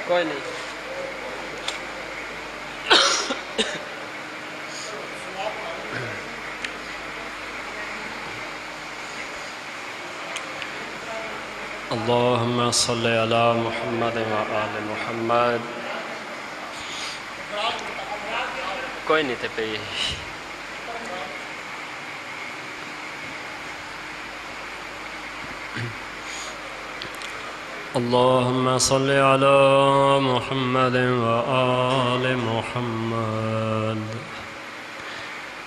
कोई नहीं। اللهم صل على محمد وآل محمد। कोई नहीं थे पे। اللهم صل على محمد وآل محمد।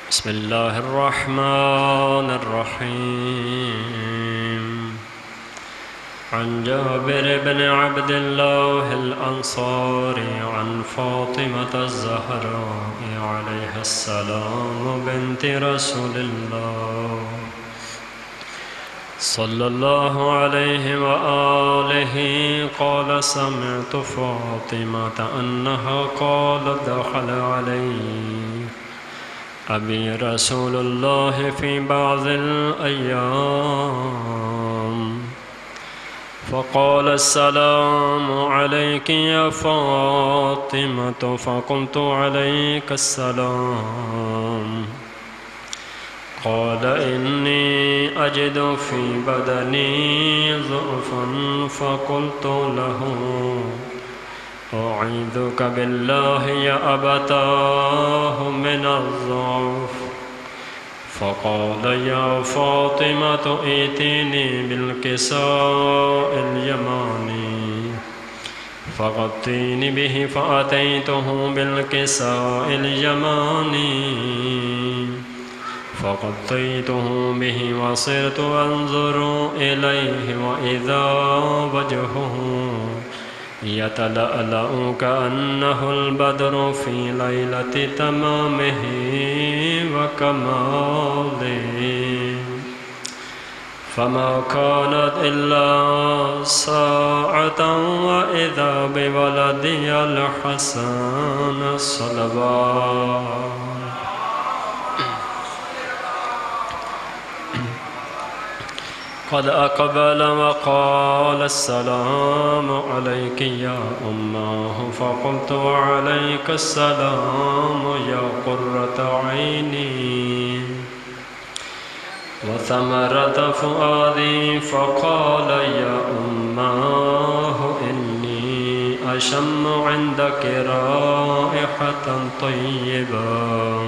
بسم الله الرحمن الرحيم. عن جابر بن عبد الله الأنصاري عن فاطمة الزهراء عليها السلام بنت رسول الله صلى الله عليه وآله قال سمعت فاطمة أنها قالت دخل علي أبي رسول الله في بعض الأيام فقال السلام عليك يا فاطمة فقلت عليك السلام. قال إني أجد في بدني ضعفا فقلت له أعيذك بالله يا أبتاه من الضعف. فقال يا فاطمة ائتيني بالكساء اليماني فغطيني به فأتيته بالكساء اليماني فغطيته به وصرت أنظر إليه وإذا وجهه يتلألأ كأنه البدر في ليلة تمامه وكماله. فما كانت إلا ساعة وإذا بولدي الحسن الصلوات قد أقبل وقال السلام عليك يا أماه فقلت وعليك السلام يا قرة عيني وثمرة فؤادي. فقال يا أماه إني أشم عندك رائحة طيبة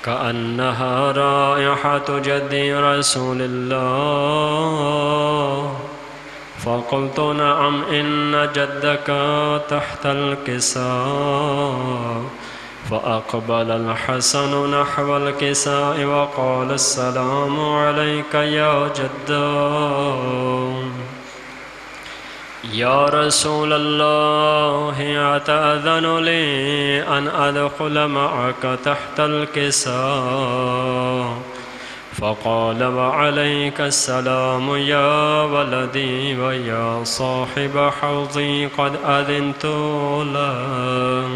كأنها رائحة جدي رسول الله. فقلت نعم إن جدك تحت الكساء. فأقبل الحسن نحو الكساء وقال السلام عليك يا جدا. يا رسول الله أتأذن لي أن أدخل معك تحت الكساء؟ فقال وعليك السلام يا ولدي ويا صاحب حوضي قد أذنت له.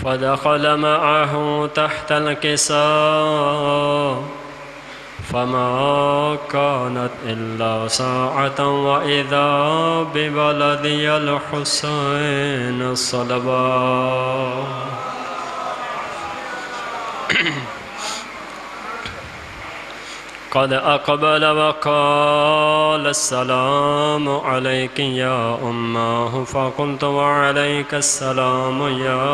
فدخل معه تحت الكساء فما كانت إلا ساعة وإذا بولدي الحسين الصلوات قد أقبل وقال السلام عليك يا أماه. فقلت وعليك السلام يا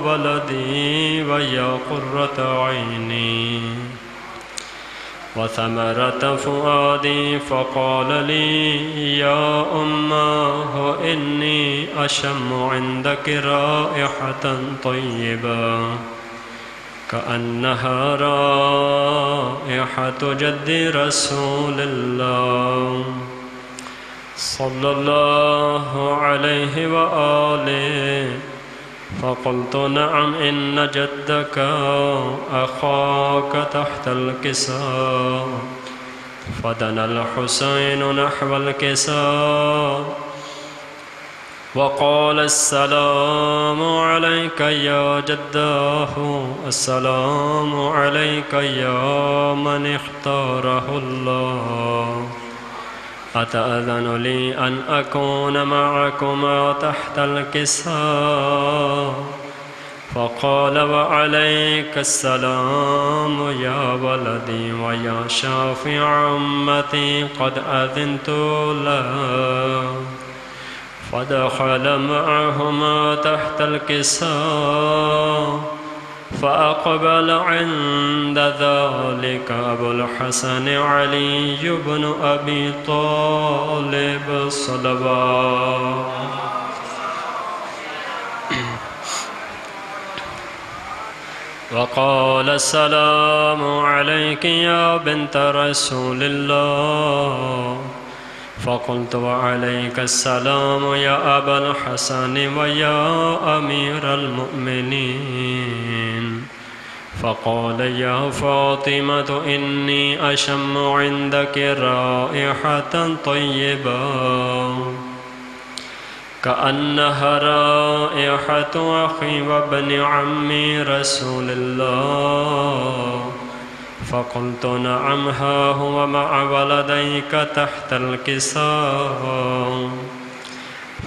ولدي ويا قرة عيني وثمرة فؤادي. فقال لي يا أماه إني أشم عندك رائحة طيبة كأنها رائحة جد رسول الله صلى الله عليه وآله. فقلت نعم إن جدك أخاك تحت الكساء. فدنا الحسين نحو الكساء وقال السلام عليك يا جداه. السلام عليك يا من اختاره الله. أتأذن لي أن أكون معكما تحت الكساء؟ فقال وعليك السلام يا ولدي ويا شافع أمتي قد أذنت له. فدخل معهما تحت الكساء فأقبل عند ذلك أبو الحسن علي بن أبي طالب صلوات. وقال السلام عليك يا بنت رسول الله. فقلت وعليك السلام يا أبا الحسن ويا أمير المؤمنين. فقال يا فاطمة إني أشم عندك رائحة طيبة كأنها رائحة أخي وابن عمي رسول الله. فقلت نعم ها هو مع ولديك تحت الكساء.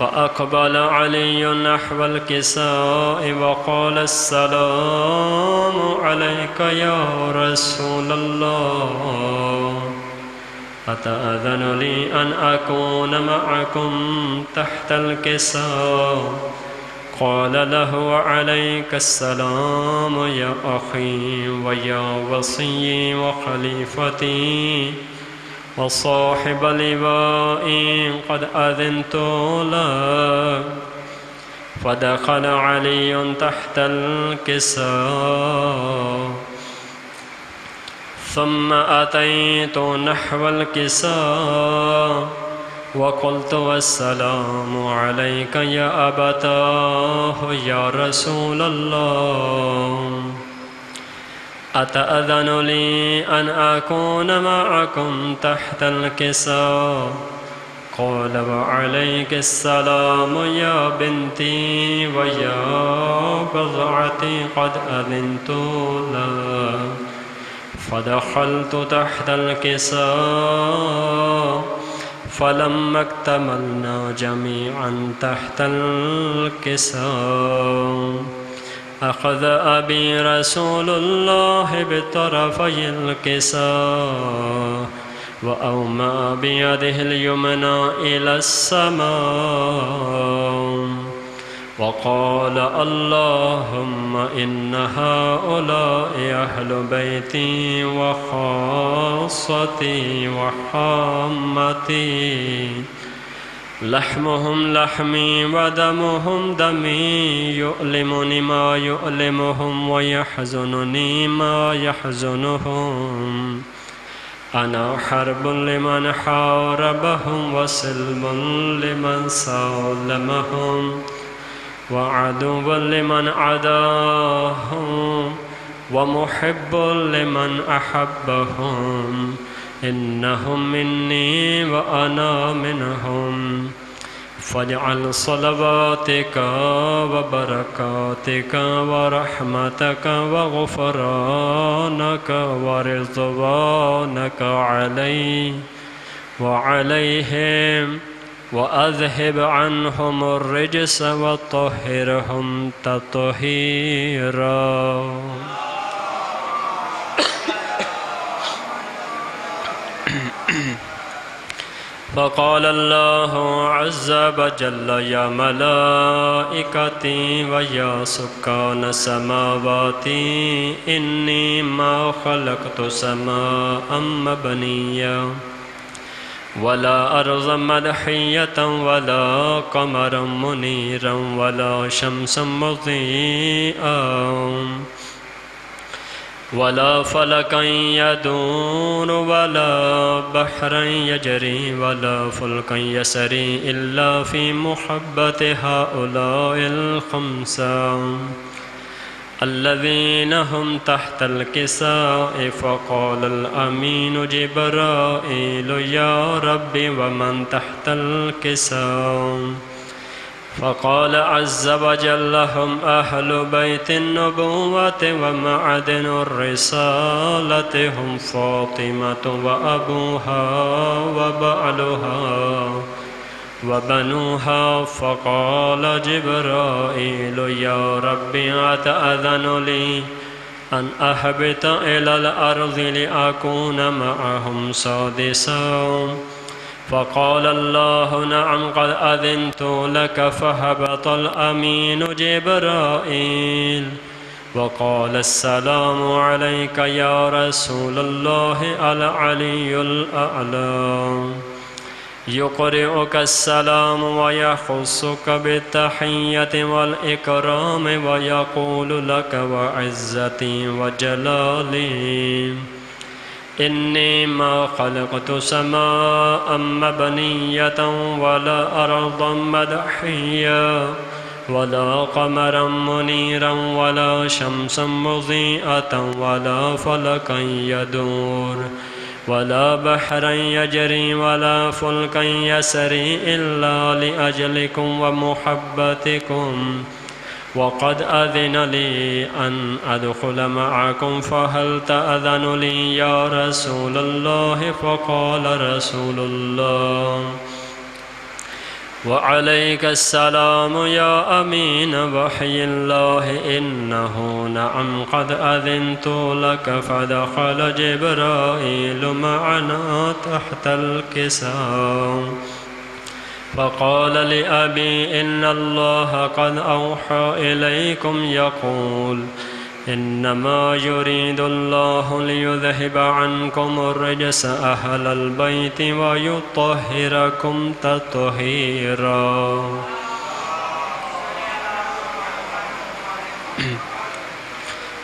فأقبل علي نحو الكساء وقال السلام عليك يا رسول الله. أتأذن لي أن أكون معكم تحت الكساء؟ قال له وعليك السلام يا أخي ويا وصي وخليفتي وصاحب لوائي قد أذنت لك. فدخل علي تحت الكساء ثم أتيت نحو الكساء وقلت والسلام عليك يا أبتاه يا رسول الله. أتأذن لي أن أكون معكم تحت الكساء؟ قال وعليك السلام يا بنتي ويا بضعتي قد أذنت لك. فدخلت تحت الكساء فلما اكتملنا جميعا تحت الكساء أخذ أبي رسول الله بطرفي الكساء وأومأ بيده اليمنى إلى السماء وقال اللهم إن هؤلاء أهل بيتي وخاصتي وحامتي لحمهم لحمي ودمهم دمي يؤلمني ما يؤلمهم ويحزنني ما يحزنهم. أنا حرب لمن حاربهم وسلم لمن سالمهم وعدو لمن عداهم ومحب لمن أحبهم. إنهم مني وأنا منهم. فاجعل صلواتك وبركاتك ورحمتك وغفرانك ورضوانك علي وعليهم وأذهب عنهم الرجس وطهرهم تطهيرا. فقال الله عز وجل يا ملائكتي ويا سكان سماواتي إني ما خلقت سماء مبنيا ولا أرضا مدحية ولا قمرا منيرا ولا شمسا مضيئا ولا فلكا يدور ولا بحرا يجري ولا فلكا يسري إلا في محبة هؤلاء الخمسة الذين هم تحت الكساء. فقال الأمين جبرائيل يا رب ومن تحت الكساء؟ فقال عز وجل: هم أهل بيت النبوة ومعدن الرسالة، هم فاطمة وأبوها وبعلها وبنوها. فقال جبرائيل: يا ربي، أتأذن لي أن أهبط إلى الأرض لأكون معهم سادسا؟ فقال الله: نعم، قد أذنت لك. فهبط الأمين جبرائيل وقال: السلام عليك يا رسول الله العلي الأعلى. يقرئك السلام ويخصك بالتحية والإكرام ويقول لك: وعزتي وجلالي إني ما خلقت سماء مبنية ولا أرضا مدحية ولا قمرا منيرا ولا شمسا مضيئة ولا فلكا يدور ولا بحرا يجري ولا فلكا يسري إلا لأجلكم ومحبتكم، وقد أذن لي أن أدخل معكم، فهل تأذن لي يا رسول الله؟ فقال رسول الله: وعليك السلام يا أمين وحي الله، إنه نعم قد أذنت لك. فدخل جبرائيل معنا تحت الكساء فقال لأبي: إن الله قد أوحى إليكم يقول: إنما يريد الله ليذهب عنكم الرجس أهل البيت ويطهركم تطهيرا.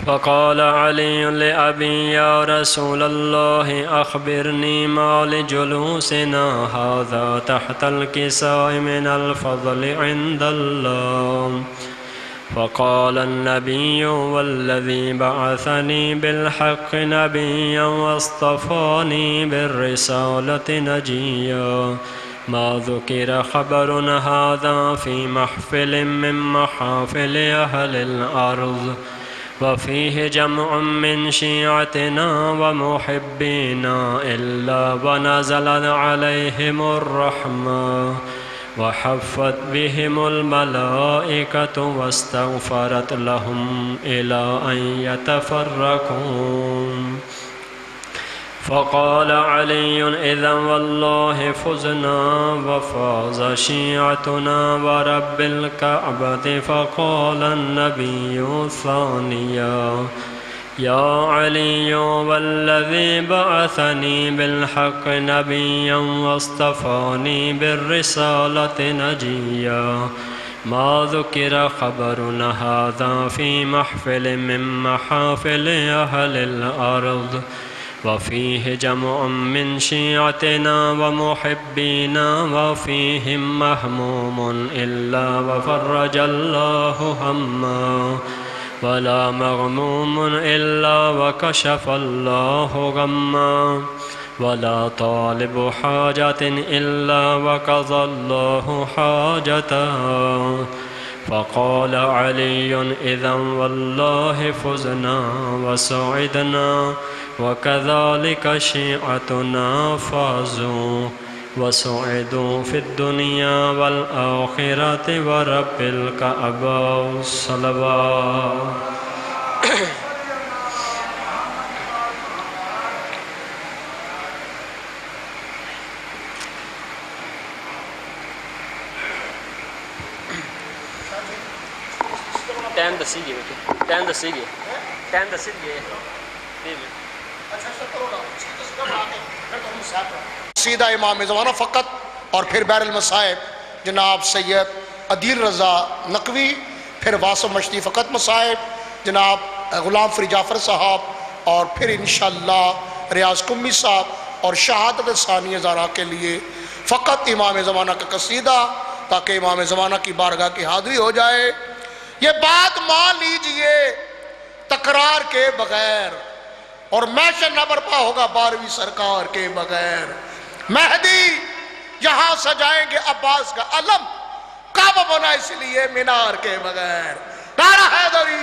فقال علي لأبي: يا رسول الله، أخبرني ما لجلوسنا هذا تحت الكساء من الفضل عند الله. فقال النبي: والذي بعثني بالحق نبيا واصطفاني بالرسالة نجيا، ما ذكر خبر هذا في محفل من محافل أهل الأرض، وفيه جمع من شيعتنا ومحبينا إلا ونزلت عليهم الرحمة وحفت بهم الملائكة واستغفرت لهم إلى أن يتفرقوا. فقال علي: إذا والله فزنا وفاز شيعتنا ورب الكعبة. فقال النبي ثانيا: يا علي، والذي بعثني بالحق نبيا واصطفاني بالرسالة نجيا، ما ذكر خبرنا هذا في محفل من محافل أهل الأرض، وفيه جمع من شيعتنا ومحبينا، وفيهم مهموم إلا وفرج الله همّا، ولا مغموم إلا وكشف الله غمّا، ولا طالب حاجة إلا وقضى الله حاجته. فقال علي: إذا والله فزنا وسعدنا، وكذلك شيعتنا فازوا وسعدوا في الدنيا والآخرة ورب الكعبة. صلوات. टाइम दसीगे बेटे, टाइम दसीगे, टाइम दसीगे। सीधा इमाम ज़माना फ़कत और फिर बैरुल मसाइब जनाब सैयद अदील रज़ा नकवी, फिर वासिफ मश्ती फ़कत मसाइब जनाब ग़ुलाम फ़रीद जाफ़र साहब, और फिर इंशाअल्लाह रियाज़ कुम्मी साहब और शहादत सानिया ज़ारा के लिए फ़कत इमाम ज़माना का कसीदा, ताकि इमाम ज़माना की बारगाह की हाज़िरी हो जाए। ये बात मान लीजिए तकरार के बगैर, और महशर न बर्पा होगा 12वीं सरकार के बगैर। मेहदी यहाँ सजाएंगे अब्बास का अलम, कब बना इसलिए मीनार के बगैर। नारा हैदरी